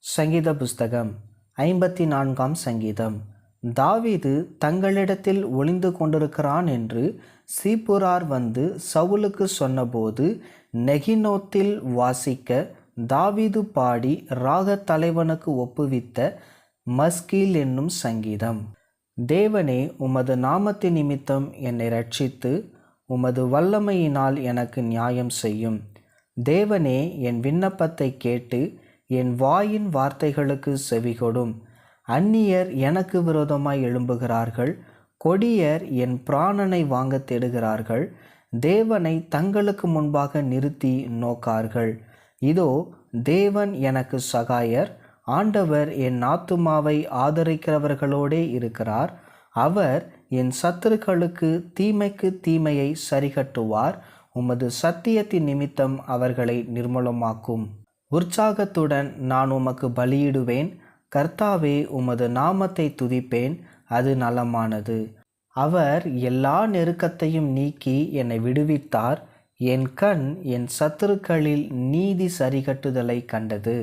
சங்கீத புஸ்தகம் 54 சங்கீதம். தாவீது தங்களிடத்தில் ஒளிந்து கொண்டிருக்கிறான் என்று சீப்புரார் வந்து சவுலுக்கு சொன்னபோது நெகினோத்தில் வாசிக்க தாவீது பாடி ராகத் தலைவனுக்கு ஒப்புவித்த மஸ்கீல் என்னும் சங்கீதம். தேவனே, உமது நாமத்தின் நிமித்தம் என்னை இரட்சித்து உமது வல்லமையினால் எனக்கு நியாயம் செய்யும். தேவனே, என் விண்ணப்பத்தை கேட்டு என் வாயின் வார்த்தைகளுக்கு செவிகொடும். அந்நியர் எனக்கு விரோதமாய் எழும்புகிறார்கள், கொடியர் என் பிராணனை வாங்க தேடுகிறார்கள். தேவனை தங்களுக்கு முன்பாக நிறுத்தி நோக்கார்கள். இதோ, தேவன் எனக்கு சகாயர், ஆண்டவர் என் ஆத்துமாவை ஆதரிக்கிறவர்களோடே இருக்கிறார். அவர் என் சத்துருக்களுக்கு தீமைக்கு தீமையை சரிகட்டுவார். உமது சத்தியத்தின் நிமித்தம் அவர்களை நிர்மூலமாக்கும். உற்சாகத்துடன் நான் உமக்கு பலியிடுவேன். கர்த்தாவே, உமது நாமத்தை துதிப்பேன், அது நலமானது. அவர் எல்லா நெருக்கத்தையும் நீக்கி என்னை விடுவித்தார். என் கண் என் சத்துருக்களில் நீதி சரிகட்டுதலை கண்டது.